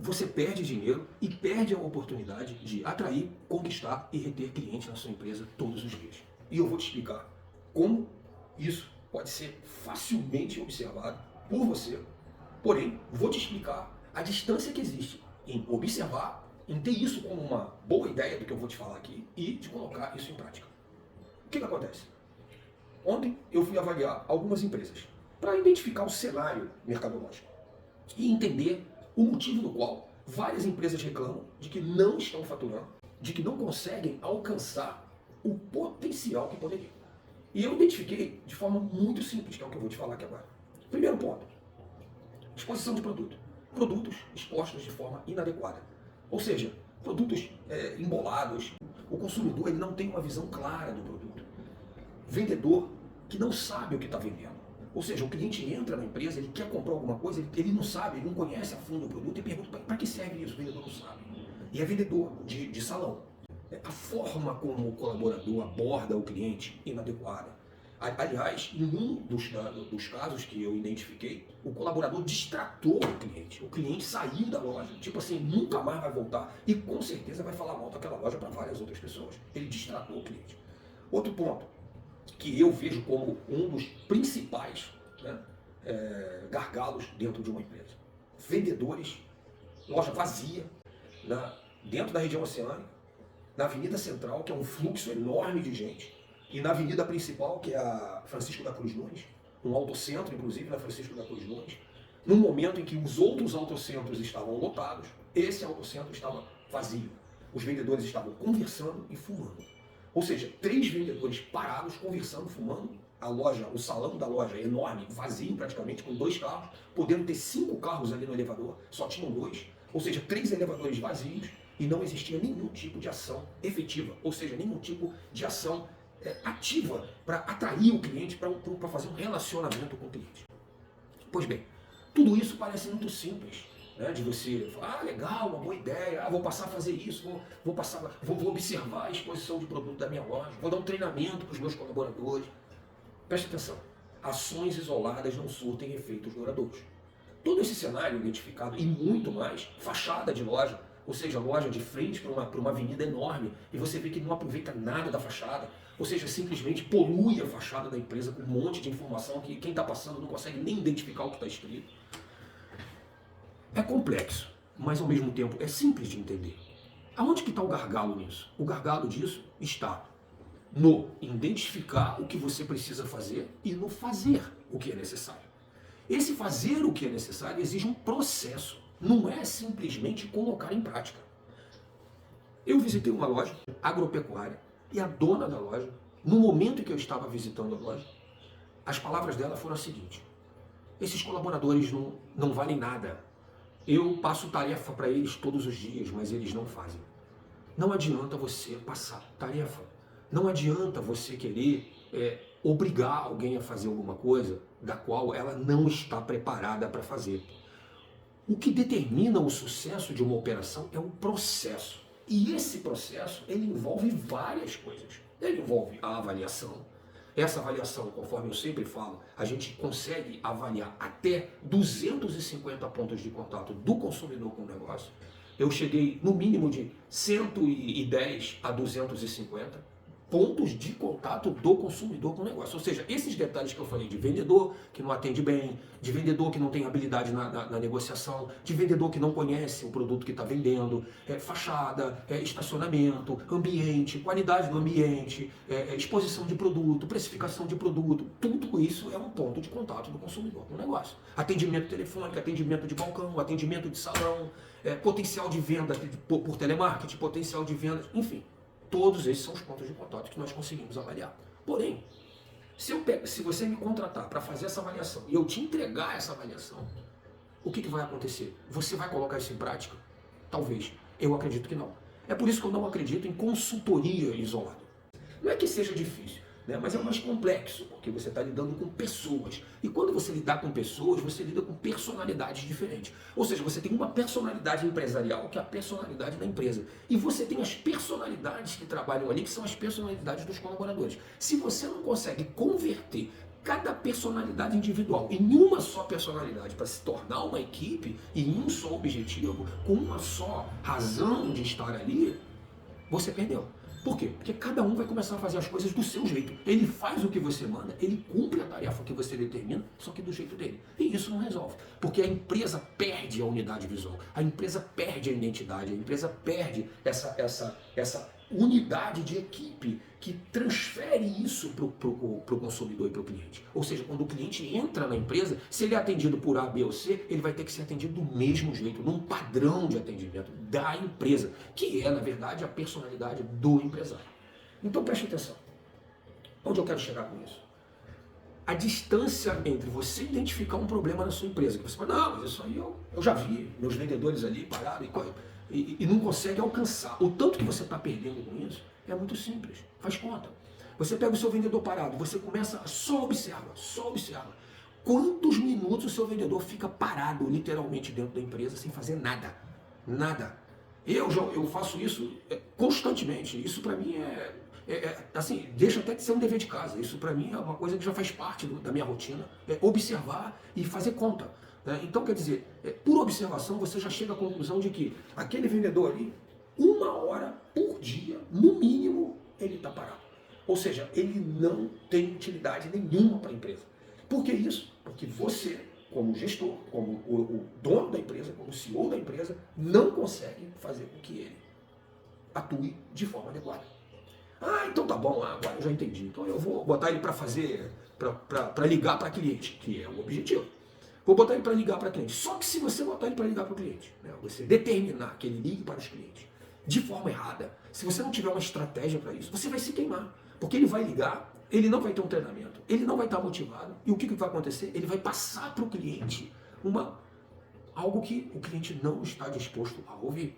você perde dinheiro e perde a oportunidade de atrair, conquistar e reter clientes na sua empresa todos os dias. E eu vou te explicar como isso pode ser facilmente observado por você. Porém, vou te explicar a distância que existe em observar, em ter isso como uma boa ideia do que eu vou te falar aqui e de colocar isso em prática. O que acontece? Ontem eu fui avaliar algumas empresas para identificar o cenário mercadológico e entender o motivo do qual várias empresas reclamam de que não estão faturando, de que não conseguem alcançar o potencial que poderiam. E eu identifiquei de forma muito simples, que é o que eu vou te falar aqui agora. Primeiro ponto, exposição de produto. Produtos expostos de forma inadequada. Ou seja, produtos embolados. O consumidor ele não tem uma visão clara do produto. Vendedor que não sabe o que está vendendo. Ou seja, o cliente entra na empresa, ele quer comprar alguma coisa, ele não sabe, ele não conhece a fundo o produto e pergunta para que serve isso, o vendedor não sabe. E é vendedor de salão. A forma como o colaborador aborda o cliente inadequada. Aliás, em um dos casos que eu identifiquei, o colaborador distratou o cliente. O cliente saiu da loja, tipo assim, nunca mais vai voltar e com certeza vai falar mal daquela loja para várias outras pessoas. Ele distratou o cliente. Outro ponto que eu vejo como um dos principais, né, gargalos dentro de uma empresa. Vendedores, loja vazia, dentro da região oceânica, na Avenida Central, que é um fluxo enorme de gente, e na avenida principal, que é a Francisco da Cruz Nunes, um autocentro, inclusive, na Francisco da Cruz Nunes, no momento em que os outros autocentros estavam lotados, esse autocentro estava vazio. Os vendedores estavam conversando e fumando. Ou seja, 3 vendedores parados, conversando, fumando, a loja, o salão da loja enorme, vazio praticamente, com 2 carros, podendo ter 5 carros ali no elevador, só tinham 2. Ou seja, 3 elevadores vazios e não existia nenhum tipo de ação efetiva, ou seja, nenhum tipo de ação ativa para atrair o cliente, para fazer um relacionamento com o cliente. Pois bem, tudo isso parece muito simples, né, de você falar, legal, uma boa ideia, vou passar a fazer isso, vou observar a exposição de produto da minha loja, vou dar um treinamento para os meus colaboradores. Preste atenção, ações isoladas não surtem efeitos duradouros. Todo esse cenário identificado e muito mais, fachada de loja, ou seja, loja de frente para uma avenida enorme, e você vê que não aproveita nada da fachada, ou seja, simplesmente polui a fachada da empresa com um monte de informação que quem está passando não consegue nem identificar o que está escrito. É complexo, mas ao mesmo tempo é simples de entender. Aonde que está o gargalo nisso? O gargalo disso está no identificar o que você precisa fazer e no fazer o que é necessário. Esse fazer o que é necessário exige um processo, não é simplesmente colocar em prática. Eu visitei uma loja agropecuária e a dona da loja, no momento em que eu estava visitando a loja, as palavras dela foram as seguintes: esses colaboradores não valem nada. Eu passo tarefa para eles todos os dias, mas eles não fazem. Não adianta você passar tarefa. Não adianta você querer obrigar alguém a fazer alguma coisa da qual ela não está preparada para fazer. O que determina o sucesso de uma operação é um processo. E esse processo, ele envolve várias coisas. Ele envolve a avaliação. Essa avaliação, conforme eu sempre falo, a gente consegue avaliar até 250 pontos de contato do consumidor com o negócio. Eu cheguei no mínimo de 110 a 250 pontos de contato do consumidor com o negócio. Ou seja, esses detalhes que eu falei de vendedor que não atende bem, de vendedor que não tem habilidade na negociação, de vendedor que não conhece o produto que está vendendo, fachada, estacionamento, ambiente, qualidade do ambiente, exposição de produto, precificação de produto, tudo isso é um ponto de contato do consumidor com o negócio. Atendimento telefônico, atendimento de balcão, atendimento de salão, potencial de venda por telemarketing, potencial de venda, enfim. Todos esses são os pontos de contato que nós conseguimos avaliar. Porém, se você me contratar para fazer essa avaliação e eu te entregar essa avaliação, o que vai acontecer? Você vai colocar isso em prática? Talvez. Eu acredito que não. É por isso que eu não acredito em consultoria isolada. Não é que seja difícil, né? Mas é mais complexo, porque você está lidando com pessoas. E quando você lidar com pessoas, você lida com personalidades diferentes. Ou seja, você tem uma personalidade empresarial, que é a personalidade da empresa. E você tem as personalidades que trabalham ali, que são as personalidades dos colaboradores. Se você não consegue converter cada personalidade individual em uma só personalidade para se tornar uma equipe e em um só objetivo, com uma só razão de estar ali, você perdeu. Por quê? Porque cada um vai começar a fazer as coisas do seu jeito. Ele faz o que você manda, ele cumpre a tarefa que você determina, só que do jeito dele. E isso não resolve. Porque a empresa perde a unidade visual, a empresa perde a identidade, a empresa perde essa unidade de equipe que transfere isso para o consumidor e para o cliente. Ou seja, quando o cliente entra na empresa, se ele é atendido por A, B ou C, ele vai ter que ser atendido do mesmo jeito, num padrão de atendimento da empresa, que é, na verdade, a personalidade do empresário. Então preste atenção. Onde eu quero chegar com isso? A distância entre você identificar um problema na sua empresa, que você fala, não, mas isso aí eu já vi, meus vendedores ali parados e não consegue alcançar. O tanto que você está perdendo com isso é muito simples, faz conta. Você pega o seu vendedor parado, você começa, só observa. Quantos minutos o seu vendedor fica parado, literalmente, dentro da empresa, sem fazer nada? Nada. Eu faço isso constantemente. Isso para mim assim, deixa até de ser um dever de casa. Isso para mim é uma coisa que já faz parte da minha rotina. É observar e fazer conta. Né? Então, quer dizer, por observação, você já chega à conclusão de que aquele vendedor ali, 1 hora por dia, no mínimo, ele está parado. Ou seja, ele não tem utilidade nenhuma para a empresa. Por que isso? Porque você, como gestor, como o dono da empresa, como o CEO da empresa, não consegue fazer com que ele atue de forma adequada. Ah, então tá bom, agora eu já entendi. Então eu vou botar ele para fazer, para ligar para cliente, que é o objetivo. Vou botar ele para ligar para cliente. Só que se você botar ele para ligar para o cliente, né, você determinar que ele ligue para os clientes de forma errada, se você não tiver uma estratégia para isso, você vai se queimar. Porque ele vai ligar, ele não vai ter um treinamento, ele não vai estar motivado. E o que vai acontecer? Ele vai passar para o cliente algo que o cliente não está disposto a ouvir.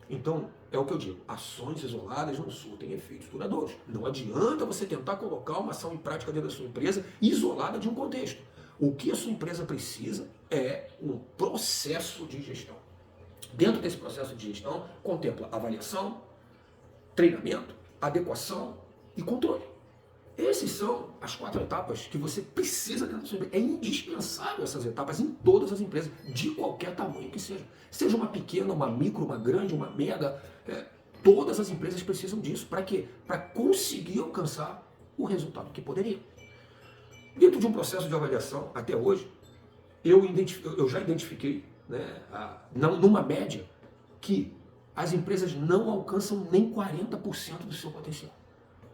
Então, é o que eu digo, ações isoladas não surtem efeitos duradouros. Não adianta você tentar colocar uma ação em prática dentro da sua empresa isolada de um contexto. O que a sua empresa precisa é um processo de gestão. Dentro desse processo de gestão, contempla avaliação, treinamento, adequação e controle. Essas são as 4 etapas que você precisa dentro da sua empresa. É indispensável essas etapas em todas as empresas, de qualquer tamanho que seja. Seja uma pequena, uma micro, uma grande, uma mega, todas as empresas precisam disso. Para quê? Para conseguir alcançar o resultado que poderia. Dentro de um processo de avaliação, até hoje, eu já identifiquei, né, numa média, que as empresas não alcançam nem 40% do seu potencial.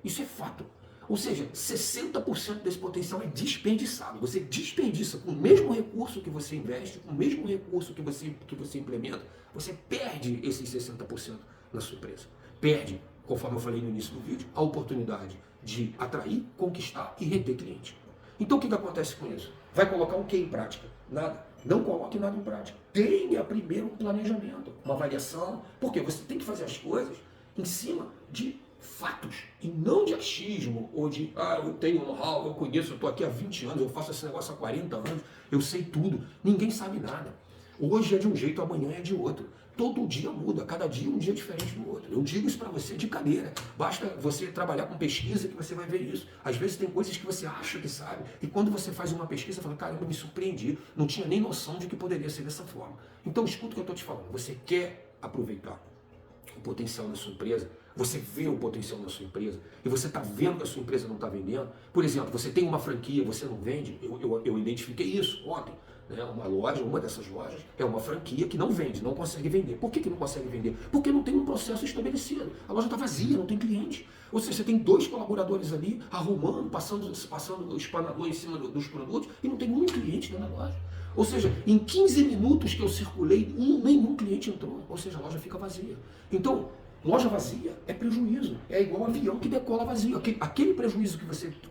Isso é fato. Ou seja, 60% desse potencial é desperdiçado. Você desperdiça com o mesmo recurso que você investe, com o mesmo recurso que você implementa, você perde esses 60% na sua empresa. Perde, conforme eu falei no início do vídeo, a oportunidade de atrair, conquistar e reter cliente. Então o que acontece com isso? Vai colocar o que em prática? Nada. Não coloque nada em prática. Tenha primeiro um planejamento, uma avaliação, porque você tem que fazer as coisas em cima de fatos, e não de achismo, ou de, eu tenho know-how, eu conheço, eu estou aqui há 20 anos, eu faço esse negócio há 40 anos, eu sei tudo. Ninguém sabe nada. Hoje é de um jeito, amanhã é de outro. Todo dia muda, cada dia um dia diferente do outro. Eu digo isso para você de cadeira. Basta você trabalhar com pesquisa que você vai ver isso. Às vezes tem coisas que você acha que sabe, e quando você faz uma pesquisa, você fala, caramba, eu me surpreendi, não tinha nem noção de que poderia ser dessa forma. Então escuta o que eu estou te falando. Você quer aproveitar o potencial da sua empresa, você vê o potencial da sua empresa e você está vendo que a sua empresa não está vendendo. Por exemplo, você tem uma franquia, você não vende. Eu identifiquei isso ontem. Né? Uma dessas lojas é uma franquia que não vende, não consegue vender. Por que não consegue vender? Porque não tem um processo estabelecido. A loja está vazia, não tem cliente. Ou seja, você tem 2 colaboradores ali arrumando, passando o espanador em cima dos produtos e não tem um cliente dentro da loja. Ou seja, em 15 minutos que eu circulei, nenhum cliente entrou. Ou seja, a loja fica vazia. Então, loja vazia é prejuízo. É igual um avião que decola vazio. Aquele prejuízo que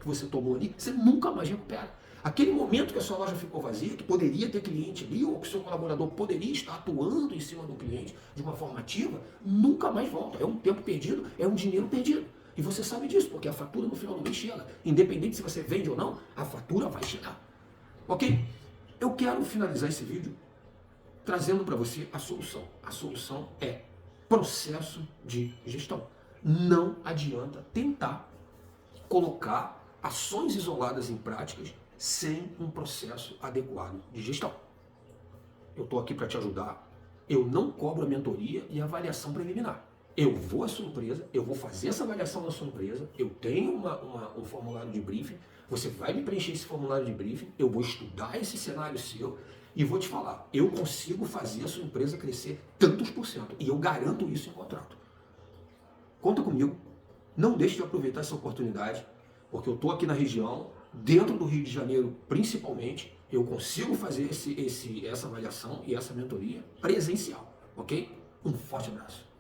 você tomou ali, você nunca mais recupera. Aquele momento que a sua loja ficou vazia, que poderia ter cliente ali, ou que o seu colaborador poderia estar atuando em cima do cliente de uma forma ativa, nunca mais volta. É um tempo perdido, é um dinheiro perdido. E você sabe disso, porque a fatura no final do mês chega. Independente se você vende ou não, a fatura vai chegar. Ok? Eu quero finalizar esse vídeo trazendo para você a solução. A solução é processo de gestão. Não adianta tentar colocar ações isoladas em práticas sem um processo adequado de gestão. Eu estou aqui para te ajudar. Eu não cobro a mentoria e a avaliação preliminar. Eu vou à sua empresa, eu vou fazer essa avaliação da sua empresa, eu tenho um formulário de briefing, você vai me preencher esse formulário de briefing, eu vou estudar esse cenário seu e vou te falar, eu consigo fazer a sua empresa crescer tantos por cento e eu garanto isso em contrato. Conta comigo, não deixe de aproveitar essa oportunidade, porque eu estou aqui na região, dentro do Rio de Janeiro principalmente, eu consigo fazer essa avaliação e essa mentoria presencial, ok? Um forte abraço.